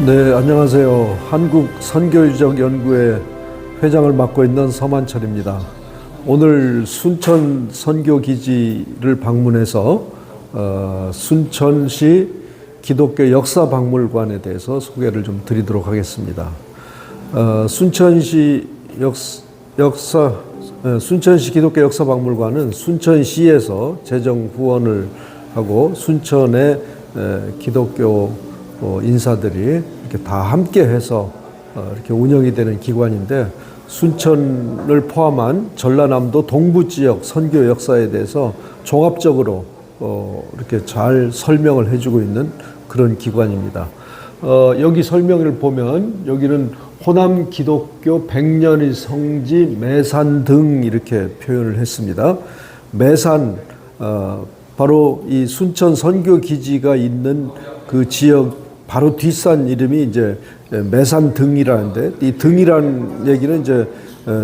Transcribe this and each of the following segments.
네, 안녕하세요. 한국선교유적연구회 회장을 맡고 있는 서만철입니다. 오늘 순천 선교기지를 방문해서 순천시 기독교 역사박물관에 대해서 소개를 좀 드리도록 하겠습니다. 순천시 기독교 역사박물관은 순천시에서 재정 후원을 하고 순천의 기독교 인사들이 이렇게 다 함께 해서 이렇게 운영이 되는 기관인데, 순천을 포함한 전라남도 동부 지역 선교 역사에 대해서 종합적으로 이렇게 잘 설명을 해주고 있는 그런 기관입니다. 여기 설명을 보면 여기는 호남 기독교 백년의 성지 매산 등 이렇게 표현을 했습니다. 매산, 바로 이 순천 선교 기지가 있는 그 지역 바로 뒷산 이름이 이제 매산 등이라는데, 이 등이라는 얘기는 이제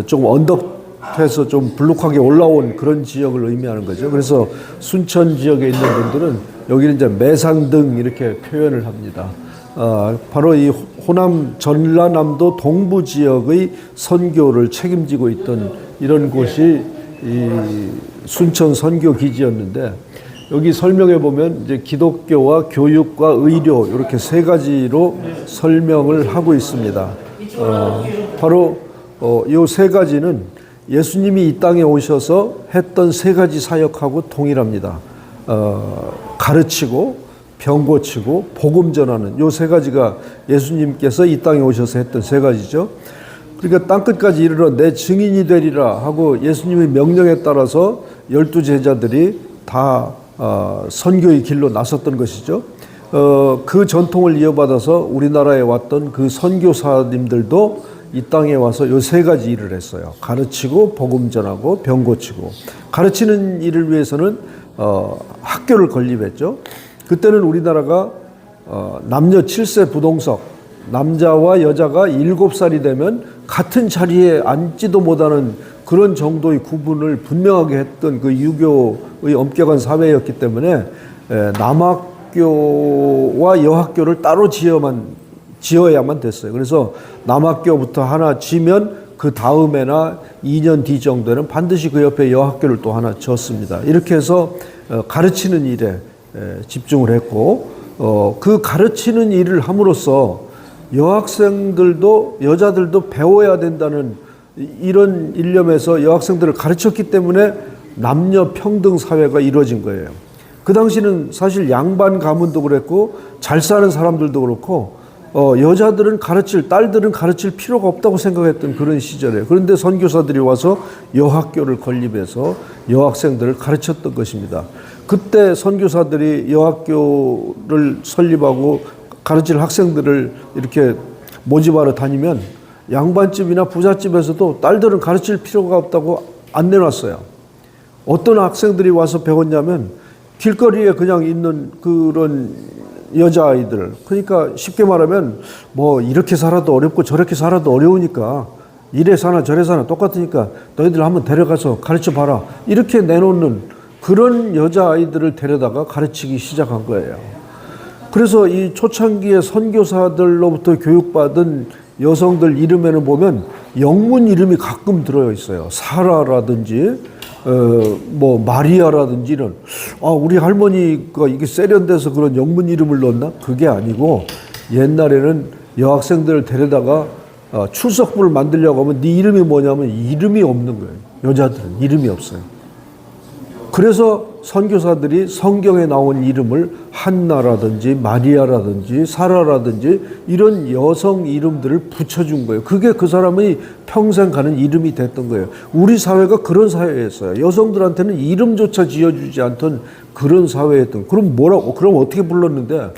조금 언덕에서 좀 불룩하게 올라온 그런 지역을 의미하는 거죠. 그래서 순천 지역에 있는 분들은 여기는 이제 매산 등 이렇게 표현을 합니다. 바로 이 호남 전라남도 동부 지역의 선교를 책임지고 있던 이런 곳이 이 순천 선교 기지였는데, 여기 설명해 보면 이제 기독교와 교육과 의료 이렇게 세 가지로 설명을 하고 있습니다. 바로 이 세 가지는 예수님이 이 땅에 오셔서 했던 세 가지 사역하고 동일합니다. 가르치고 병 고치고 복음 전하는 이 세 가지가 예수님께서 이 땅에 오셔서 했던 세 가지죠. 그러니까 땅끝까지 이르러 내 증인이 되리라 하고 예수님의 명령에 따라서 12 제자들이 다 선교의 길로 나섰던 것이죠. 그 전통을 이어받아서 우리나라에 왔던 그 선교사님들도 이 땅에 와서 요 세 가지 일을 했어요. 가르치고 복음 전하고 병 고치고. 가르치는 일을 위해서는 학교를 건립했죠. 그때는 우리나라가 남녀 7세 부동석, 남자와 여자가 7살이 되면 같은 자리에 앉지도 못하는 그런 정도의 구분을 분명하게 했던 그 유교의 엄격한 사회였기 때문에 남학교와 여학교를 따로 지어야만 됐어요. 그래서 남학교부터 하나 지면 그 다음에나 2년 뒤 정도에는 반드시 그 옆에 여학교를 또 하나 지었습니다. 이렇게 해서 가르치는 일에 집중을 했고, 그 가르치는 일을 함으로써 여학생들도 여자들도 배워야 된다는 이런 일념에서 여학생들을 가르쳤기 때문에 남녀 평등 사회가 이루어진 거예요. 그 당시는 사실 양반 가문도 그랬고 잘 사는 사람들도 그렇고 여자들은 딸들은 가르칠 필요가 없다고 생각했던 그런 시절이에요. 그런데 선교사들이 와서 여학교를 건립해서 여학생들을 가르쳤던 것입니다. 그때 선교사들이 여학교를 설립하고 가르칠 학생들을 이렇게 모집하러 다니면 양반집이나 부잣집에서도 딸들은 가르칠 필요가 없다고 안 내놨어요. 어떤 학생들이 와서 배웠냐면 길거리에 그냥 있는 그런 여자아이들, 그러니까 쉽게 말하면 뭐 이렇게 살아도 어렵고 저렇게 살아도 어려우니까 이래 사나 저래 사나 똑같으니까 너희들 한번 데려가서 가르쳐 봐라, 이렇게 내놓는 그런 여자아이들을 데려다가 가르치기 시작한 거예요. 그래서 이 초창기에 선교사들로부터 교육받은 여성들 이름에는 보면 영문 이름이 가끔 들어 있어요. 사라라든지 뭐 마리아라든지 이런. 우리 할머니가 이게 세련돼서 그런 영문 이름을 넣었나? 그게 아니고 옛날에는 여학생들을 데려다가 출석부를 만들려고 하면 네 이름이 뭐냐면 이름이 없는 거예요. 여자들은 이름이 없어요. 그래서 선교사들이 성경에 나온 이름을 한나라든지 마리아라든지 사라라든지 이런 여성 이름들을 붙여준 거예요. 그게 그 사람의 평생 가는 이름이 됐던 거예요. 우리 사회가 그런 사회였어요. 여성들한테는 이름조차 지어주지 않던 그런 사회였던. 그럼 그럼 어떻게 불렀는데?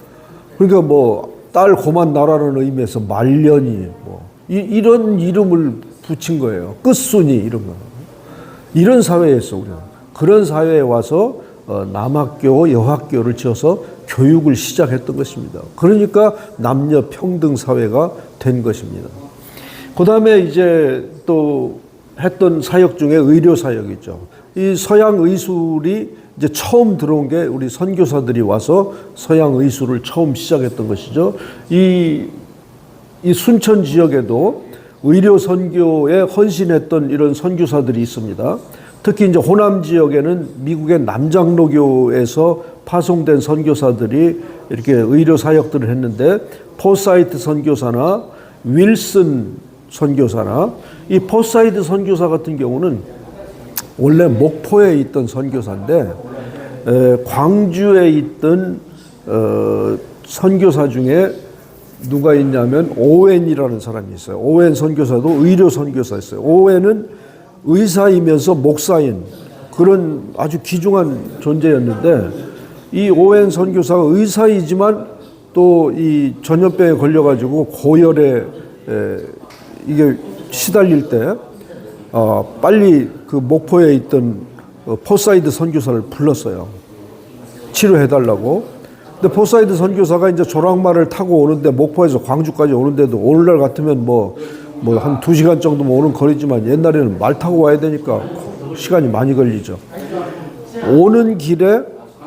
그러니까 뭐 딸 고만 나라는 의미에서 말년이 이런 이름을 붙인 거예요. 끝순이 이런 거. 이런 사회였어 우리는. 그런 사회에 와서 남학교, 여학교를 지어서 교육을 시작했던 것입니다. 그러니까 남녀 평등 사회가 된 것입니다. 그 다음에 이제 또 했던 사역 중에 의료 사역이죠. 이 서양 의술이 이제 처음 들어온 게 우리 선교사들이 와서 서양 의술을 처음 시작했던 것이죠. 이 이 순천 지역에도 의료 선교에 헌신했던 이런 선교사들이 있습니다. 특히 이제 호남 지역에는 미국의 남장로교에서 파송된 선교사들이 이렇게 의료 사역들을 했는데, 포사이트 선교사나 윌슨 선교사나, 이 포사이트 선교사 같은 경우는 원래 목포에 있던 선교사인데, 광주에 있던 선교사 중에 누가 있냐면 오웬이라는 사람이 있어요. 오웬 선교사도 의료 선교사였어요. 오웬은 의사이면서 목사인 그런 아주 귀중한 존재였는데, 이 오웬 선교사가 의사이지만 또 이 전염병에 걸려가지고 고열에 이게 시달릴 때 빨리 그 목포에 있던 포사이드 선교사를 불렀어요. 치료해달라고. 근데 포사이드 선교사가 이제 조랑말을 타고 오는데, 목포에서 광주까지 오는데도 오늘날 같으면 뭐 한 2시간 정도면 오는 거리지만 옛날에는 말 타고 와야 되니까 시간이 많이 걸리죠. 오는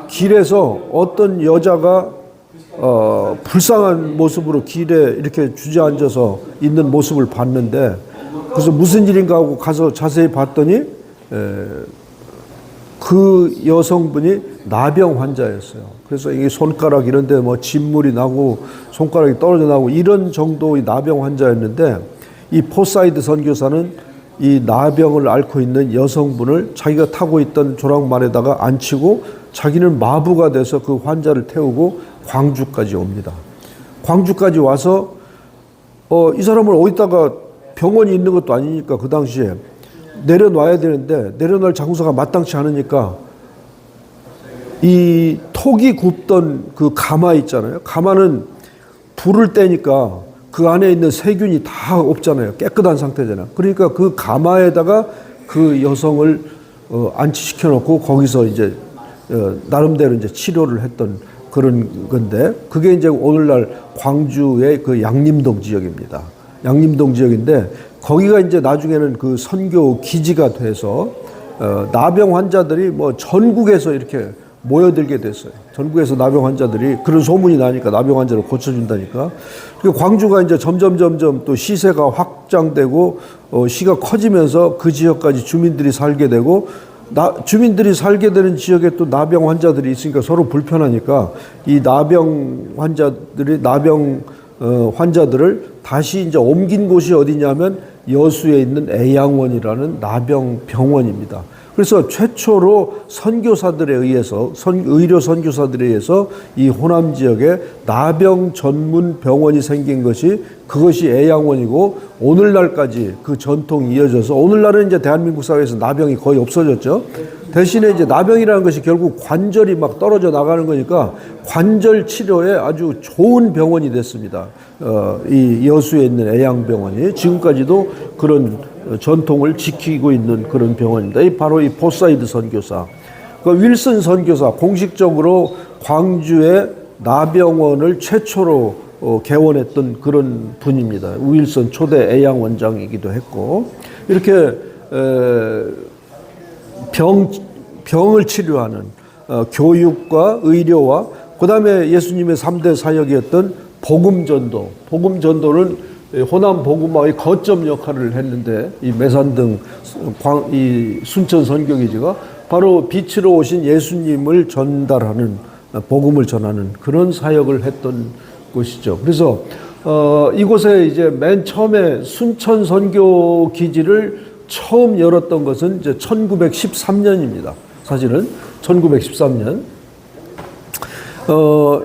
길에서 어떤 여자가 불쌍한 모습으로 길에 이렇게 주저앉아서 있는 모습을 봤는데, 그래서 무슨 일인가 하고 가서 자세히 봤더니 그 여성분이 나병 환자였어요. 그래서 이게 손가락 이런 데 뭐 진물이 나고 손가락이 떨어져 나고 이런 정도의 나병 환자였는데, 이 포사이드 선교사는 이 나병을 앓고 있는 여성분을 자기가 타고 있던 조랑말에다가 앉히고 자기는 마부가 돼서 그 환자를 태우고 광주까지 옵니다. 광주까지 와서 이 사람을 어디다가, 병원이 있는 것도 아니니까 그 당시에 내려놔야 되는데 내려놓을 장소가 마땅치 않으니까 이 톡이 굽던 그 가마 있잖아요. 가마는 불을 떼니까 그 안에 있는 세균이 다 없잖아요. 깨끗한 상태잖아요. 그러니까 그 가마에다가 그 여성을 안치시켜 놓고 거기서 이제 나름대로 이제 치료를 했던 그런 건데, 그게 이제 오늘날 광주의 그 양림동 지역입니다. 양림동 지역인데, 거기가 이제 나중에는 그 선교 기지가 돼서 나병 환자들이 뭐 전국에서 이렇게 모여들게 됐어요. 전국에서 나병 환자들이, 그런 소문이 나니까 나병 환자를 고쳐준다니까. 그리고 광주가 이제 점점 또 시세가 확장되고 시가 커지면서 그 지역까지 주민들이 살게 되고, 주민들이 살게 되는 지역에 또 나병 환자들이 있으니까 서로 불편하니까 이 나병 환자들을 다시 이제 옮긴 곳이 어디냐면 여수에 있는 애양원이라는 나병 병원입니다. 그래서 최초로 선교사들에 의해서, 의료 선교사들에 의해서 이 호남 지역에 나병 전문 병원이 생긴 것이, 그것이 애양원이고, 오늘날까지 그 전통이 이어져서, 오늘날은 이제 대한민국 사회에서 나병이 거의 없어졌죠. 대신에 이제 나병이라는 것이 결국 관절이 막 떨어져 나가는 거니까 관절 치료에 아주 좋은 병원이 됐습니다. 이 여수에 있는 애양병원이 지금까지도 그런 전통을 지키고 있는 그런 병원입니다. 바로 이 포사이드 선교사, 그 윌슨 선교사, 공식적으로 광주의 나병원을 최초로 개원했던 그런 분입니다. 윌슨 초대 애양 원장이기도 했고, 이렇게 병을 치료하는 교육과 의료와, 그 다음에 예수님의 3대 사역이었던 복음전도는 호남 복음화의 거점 역할을 했는데, 이 매산등 이 순천 선교기지가 바로 빛으로 오신 예수님을 전달하는, 복음을 전하는 그런 사역을 했던 곳이죠. 그래서 이곳에 이제 맨 처음에 순천 선교기지를 처음 열었던 것은 이제 1913년입니다. 사실은 1913년.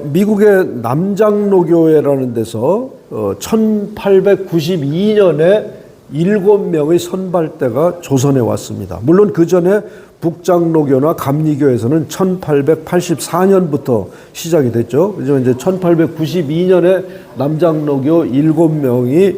미국의 남장로교회라는 데서 1892년에 7명의 선발대가 조선에 왔습니다. 물론 그 전에 북장로교나 감리교에서는 1884년부터 시작이 됐죠. 그래서 이제 1892년에 남장로교 7명이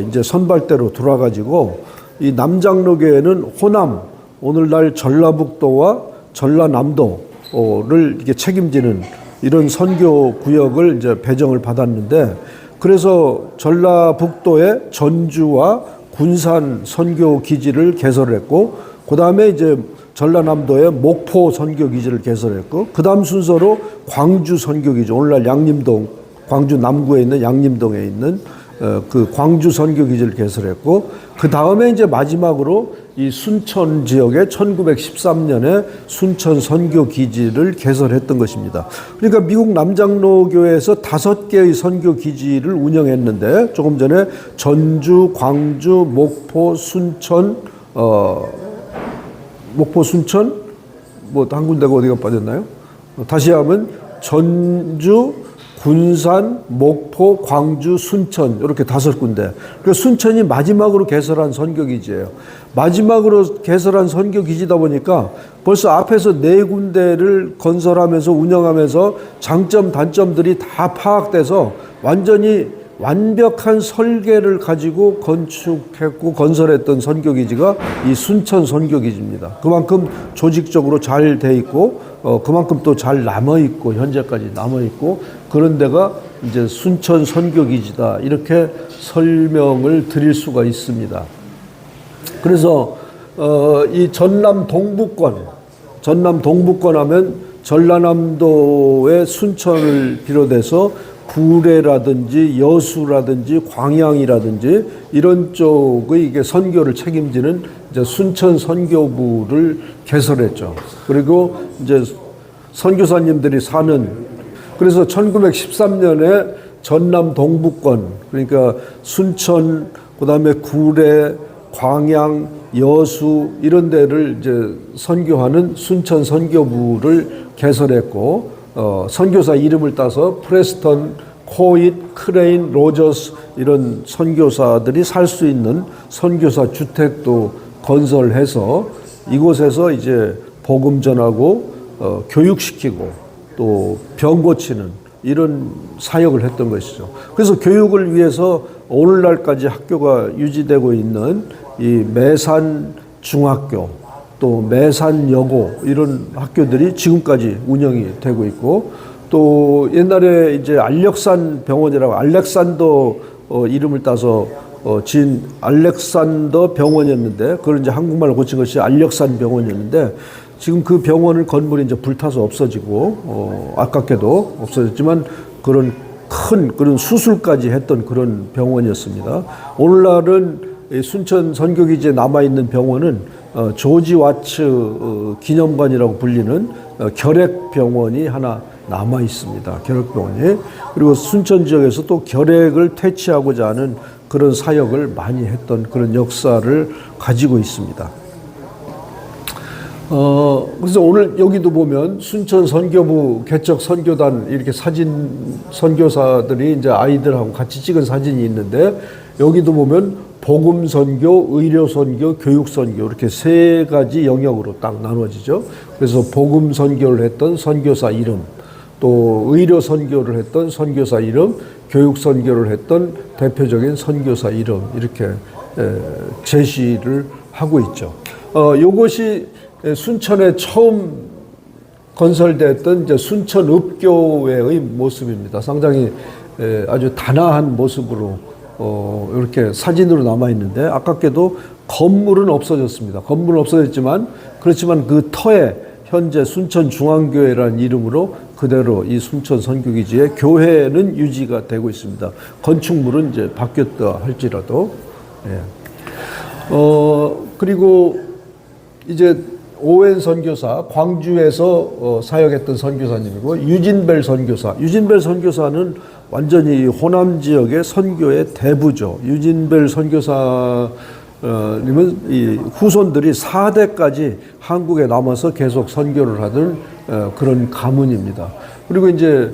이제 선발대로 들어와가지고, 이 남장로교회는 호남, 오늘날 전라북도와 전라남도를 이렇게 책임지는 이런 선교 구역을 이제 배정을 받았는데, 그래서 전라북도의 전주와 군산 선교 기지를 개설했고, 그 다음에 이제 전라남도의 목포 선교 기지를 개설했고, 그 다음 순서로 광주 선교 기지, 오늘날 양림동, 광주 남구에 있는 양림동에 있는 그 광주 선교기지를 개설했고, 그 다음에 이제 마지막으로 이 순천 지역에 1913년에 순천 선교기지를 개설했던 것입니다. 그러니까 미국 남장로교회에서 5개의 선교기지를 운영했는데, 조금 전에 전주, 광주, 목포, 순천, 뭐 한 군데가 어디가 빠졌나요? 다시 하면 전주, 군산, 목포, 광주, 순천 이렇게 5군데. 그 순천이 마지막으로 개설한 선교기지예요. 마지막으로 개설한 선교기지다 보니까 벌써 앞에서 4군데를 건설하면서 운영하면서 장점, 단점들이 다 파악돼서 완전히 완벽한 설계를 가지고 건축했고 건설했던 선교기지가 이 순천 선교기지입니다. 그만큼 조직적으로 잘 돼 있고 그만큼 또 잘 남아 있고 현재까지 남아 있고 그런 데가 이제 순천 선교기지다 이렇게 설명을 드릴 수가 있습니다. 그래서 이 전남 동부권 하면 전라남도의 순천을 비롯해서 구례라든지 여수라든지 광양이라든지 이런 쪽의 이게 선교를 책임지는 이제 순천 선교부를 개설했죠. 그리고 이제 선교사님들이 사는, 그래서 1913년에 전남 동부권, 그러니까 순천, 그다음에 구례, 광양, 여수 이런 데를 이제 선교하는 순천 선교부를 개설했고, 선교사 이름을 따서 프레스턴, 코잇, 크레인, 로저스 이런 선교사들이 살 수 있는 선교사 주택도 건설해서 이곳에서 이제 복음 전하고 교육시키고 또 병 고치는 이런 사역을 했던 것이죠. 그래서 교육을 위해서 오늘날까지 학교가 유지되고 있는 이 매산 중학교, 또 매산여고 이런 학교들이 지금까지 운영이 되고 있고, 또 옛날에 이제 알력산 병원이라고 알렉산더 이름을 따서 지은 알렉산더 병원이었는데, 그걸 이제 한국말로 고친 것이 알력산 병원이었는데, 지금 그 병원을 건물이 이제 불타서 없어지고 아깝게도 없어졌지만 그런 큰 그런 수술까지 했던 그런 병원이었습니다. 오늘날은 순천 선교기지에 남아 있는 병원은 조지 와츠 기념관이라고 불리는 결핵병원이 하나 남아 있습니다. 결핵병원이. 그리고 순천 지역에서 또 결핵을 퇴치하고자 하는 그런 사역을 많이 했던 그런 역사를 가지고 있습니다. 그래서 오늘 여기도 보면 순천 선교부 개척 선교단 이렇게 사진 선교사들이 이제 아이들하고 같이 찍은 사진이 있는데, 여기도 보면 복음 선교, 의료 선교, 교육 선교 이렇게 3가지 영역으로 딱 나눠지죠. 그래서 복음 선교를 했던 선교사 이름, 또 의료 선교를 했던 선교사 이름, 교육 선교를 했던 대표적인 선교사 이름 이렇게 제시를 하고 있죠. 요것이 순천에 처음 건설됐던 이제 순천읍교회의 모습입니다. 상당히 아주 단아한 모습으로 이렇게 사진으로 남아 있는데, 아깝게도 건물은 없어졌습니다. 건물은 없어졌지만 그렇지만 그 터에 현재 순천중앙교회라는 이름으로 그대로 이 순천 선교기지의 교회는 유지가 되고 있습니다. 건축물은 이제 바뀌었다 할지라도. 그리고 이제 오웬 선교사, 광주에서 사역했던 선교사님이고, 유진벨 선교사는 완전히 호남 지역의 선교의 대부죠. 유진벨 선교사님은 이 후손들이 4대까지 한국에 남아서 계속 선교를 하던 그런 가문입니다. 그리고 이제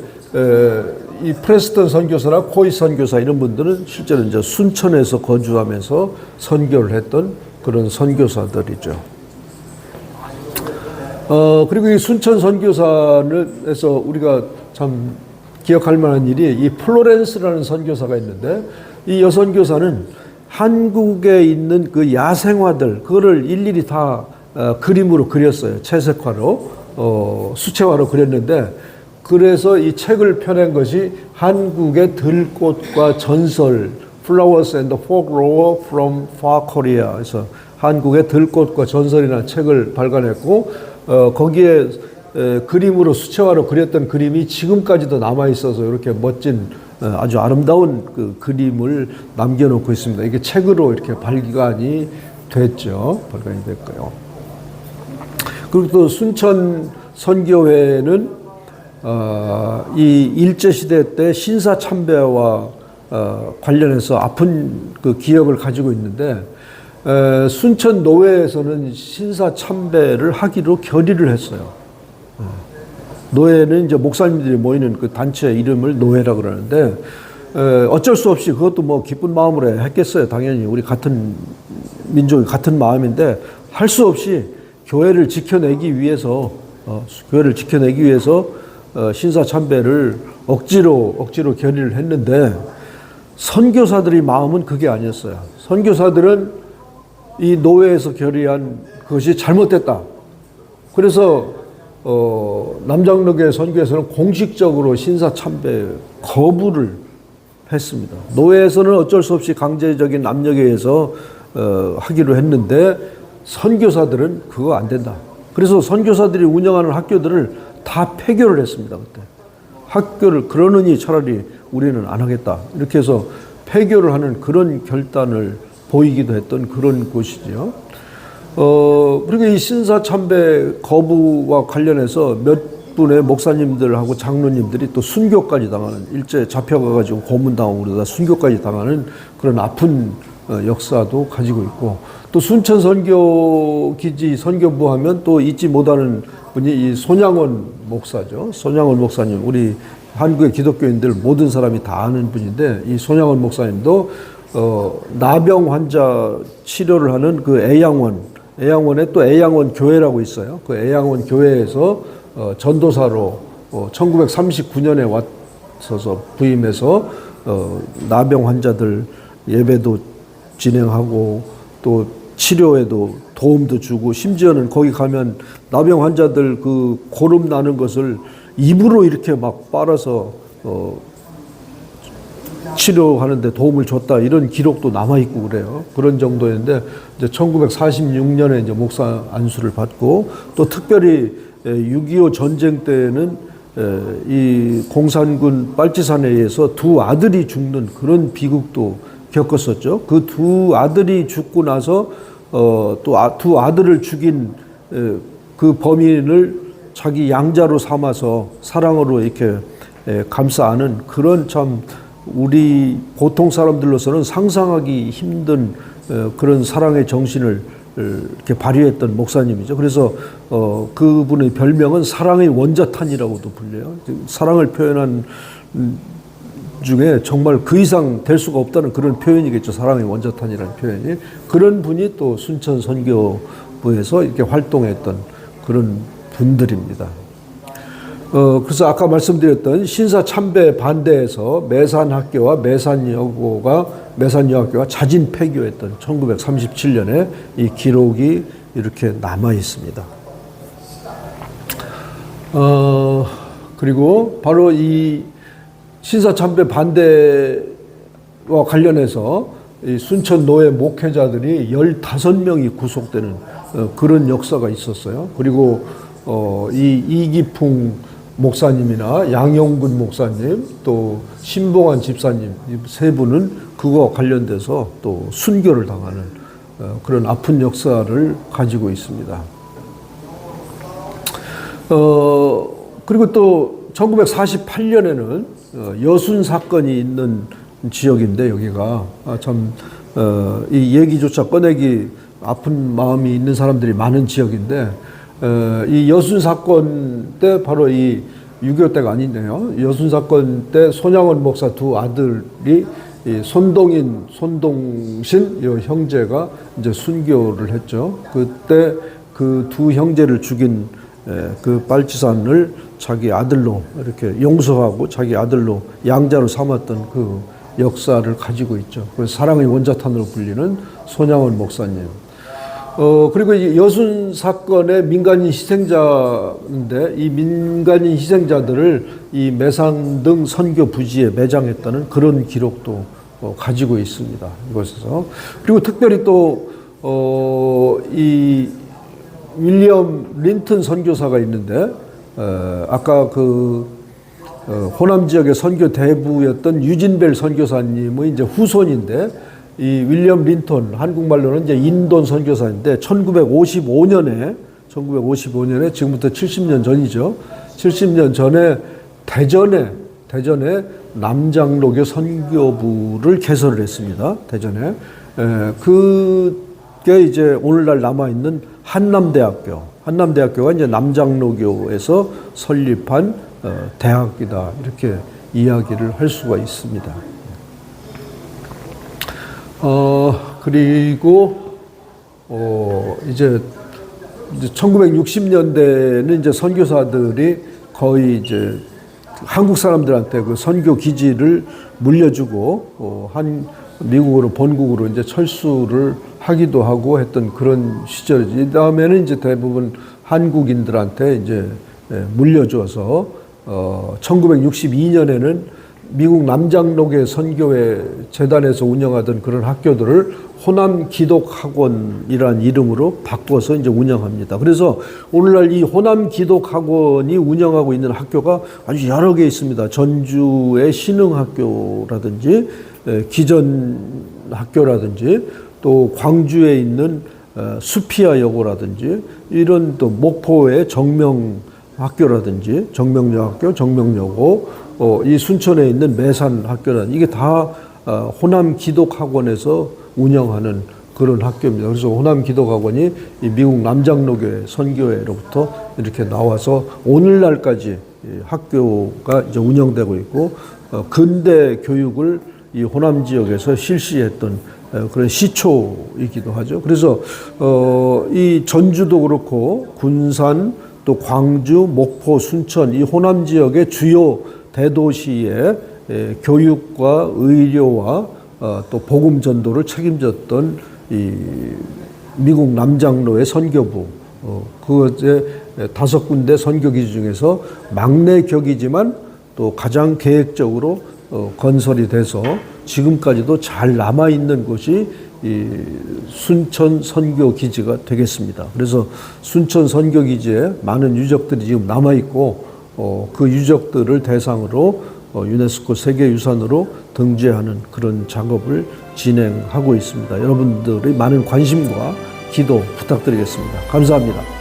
이 프레스턴 선교사나 코이 선교사 이런 분들은 실제로 이제 순천에서 거주하면서 선교를 했던 그런 선교사들이죠. 그리고 이 순천 선교사에서 우리가 참 기억할 만한 일이, 이 플로렌스라는 선교사가 있는데, 이 여선교사는 한국에 있는 그 야생화들, 그거를 일일이 다 그림으로 그렸어요. 채색화로, 수채화로 그렸는데, 그래서 이 책을 펴낸 것이 한국의 들꽃과 전설, Flowers and the Folklore from Far Korea. 그래서 한국의 들꽃과 전설이라는 책을 발간했고, 거기에 그림으로 수채화로 그렸던 그림이 지금까지도 남아 있어서 이렇게 멋진 아주 아름다운 그 그림을 남겨놓고 있습니다. 이게 책으로 이렇게 발간이 됐죠. 발간이 됐고요. 그리고 또 순천 선교회는 이 일제시대 때 신사참배와 관련해서 아픈 그 기억을 가지고 있는데, 순천 노회에서는 신사참배를 하기로 결의를 했어요. 노회는 이제 목사님들이 모이는 그 단체 이름을 노회라 그러는데, 어쩔 수 없이 그것도 뭐 기쁜 마음으로 했겠어요. 당연히 우리 같은 민족이 같은 마음인데, 할 수 없이 교회를 지켜내기 위해서 신사참배를 억지로 결의를 했는데, 선교사들의 마음은 그게 아니었어요. 선교사들은 이 노회에서 결의한 그것이 잘못됐다. 그래서 남장로교회 선교에서는 공식적으로 신사참배 거부를 했습니다. 노회에서는 어쩔 수 없이 강제적인 압력에 의해서 하기로 했는데, 선교사들은 그거 안 된다. 그래서 선교사들이 운영하는 학교들을 다 폐교를 했습니다. 그때 학교를 그러느니 차라리 우리는 안 하겠다. 이렇게 해서 폐교를 하는 그런 결단을 보이기도 했던 그런 곳이죠. 그리고 이 신사참배 거부와 관련해서 몇 분의 목사님들하고 장로님들이 또 순교까지 당하는, 일제 잡혀가가지고 고문당하고 그러다 순교까지 당하는 그런 아픈 역사도 가지고 있고, 또 순천 선교기지 선교부 하면 또 잊지 못하는 분이 이 손양원 목사죠. 손양원 목사님, 우리 한국의 기독교인들 모든 사람이 다 아는 분인데, 이 손양원 목사님도 나병 환자 치료를 하는 그 애양원에 또 애양원 교회라고 있어요. 그 애양원 교회에서 전도사로 1939년에 왔어서 부임해서 나병 환자들 예배도 진행하고 또 치료에도 도움도 주고, 심지어는 거기 가면 나병 환자들 그 고름 나는 것을 입으로 이렇게 막 빨아서 치료하는데 도움을 줬다, 이런 기록도 남아있고 그래요. 그런 정도였는데, 이제 1946년에 이제 목사 안수를 받고, 또 특별히 6.25 전쟁 때에는 이 공산군 빨치산에 의해서 두 아들이 죽는 그런 비극도 겪었었죠. 그 두 아들이 죽고 나서 또 두 아들을 죽인 그 범인을 자기 양자로 삼아서 사랑으로 이렇게 감싸 안은 그런, 참 우리 보통 사람들로서는 상상하기 힘든 그런 사랑의 정신을 이렇게 발휘했던 목사님이죠. 그래서 그분의 별명은 사랑의 원자탄이라고도 불려요. 사랑을 표현한 중에 정말 그 이상 될 수가 없다는 그런 표현이겠죠. 사랑의 원자탄이라는 표현이. 그런 분이 또 순천 선교부에서 이렇게 활동했던 그런 분들입니다. 그래서 아까 말씀드렸던 신사참배 반대에서 매산학교와 매산여학교가 자진 폐교했던 1937년에 이 기록이 이렇게 남아 있습니다. 그리고 바로 이 신사참배 반대와 관련해서 이 순천 노회 목회자들이 15명이 구속되는 그런 역사가 있었어요. 그리고 이 이기풍 목사님이나 양용근 목사님, 또 신봉환 집사님, 이 세 분은 그거와 관련돼서 또 순교를 당하는 그런 아픈 역사를 가지고 있습니다. 그리고 또 1948년에는 여순 사건이 있는 지역인데, 여기가 이 얘기조차 꺼내기 아픈 마음이 있는 사람들이 많은 지역인데, 이 여순 사건 때 바로 이 6.25 때가 아니네요. 여순 사건 때 손양원 목사 두 아들이 이 손동신 이 형제가 이제 순교를 했죠. 그때 그 두 형제를 죽인 그 빨치산을 자기 아들로 이렇게 용서하고 자기 아들로 양자로 삼았던 그 역사를 가지고 있죠. 그래서 사랑의 원자탄으로 불리는 손양원 목사님. 그리고 이 여순 사건의 민간인 희생자인데, 이 민간인 희생자들을 이 매산등 선교 부지에 매장했다는 그런 기록도 가지고 있습니다. 이곳에서. 그리고 특별히 또 이 윌리엄 린튼 선교사가 있는데, 아까 그 호남 지역의 선교 대부였던 유진벨 선교사님의 이제 후손인데, 이 윌리엄 린턴, 한국말로는 이제 인돈 선교사인데 1955년에 지금부터 70년 전이죠. 70년 전에 대전에 남장로교 선교부를 개설을 했습니다. 대전에. 그게 이제 오늘날 남아있는 한남대학교가 이제 남장로교에서 설립한 대학이다. 이렇게 이야기를 할 수가 있습니다. 그리고, 이제 1960년대는 이제 선교사들이 거의 이제 한국 사람들한테 그 선교 기지를 물려주고, 미국으로, 본국으로 이제 철수를 하기도 하고 했던 그런 시절이지. 이 다음에는 이제 대부분 한국인들한테 이제 물려줘서, 1962년에는 미국 남장로교 선교회 재단에서 운영하던 그런 학교들을 호남 기독학원이라는 이름으로 바꿔서 이제 운영합니다. 그래서 오늘날 이 호남 기독학원이 운영하고 있는 학교가 아주 여러 개 있습니다. 전주의 신흥학교라든지 기전학교라든지 또 광주에 있는 수피아 여고라든지 이런 또 목포의 정명학교라든지 정명여학교, 정명여고 이 순천에 있는 매산학교라든지 이게 다 호남 기독학원에서 운영하는 그런 학교입니다. 그래서 호남 기독학원이 이 미국 남장로교회 선교회로부터 이렇게 나와서 오늘날까지 학교가 이제 운영되고 있고 근대 교육을 이 호남 지역에서 실시했던 그런 시초이기도 하죠. 그래서 이 전주도 그렇고 군산 또 광주, 목포, 순천 이 호남 지역의 주요 대도시의 교육과 의료와 또 복음 전도를 책임졌던 이 미국 남장로의 선교부 그것의 5군데 선교기지 중에서 막내 격이지만 또 가장 계획적으로 건설이 돼서 지금까지도 잘 남아 있는 곳이 이 순천 선교기지가 되겠습니다. 그래서 순천 선교기지에 많은 유적들이 지금 남아 있고 그 유적들을 대상으로 유네스코 세계유산으로 등재하는 그런 작업을 진행하고 있습니다. 여러분들의 많은 관심과 기도 부탁드리겠습니다. 감사합니다.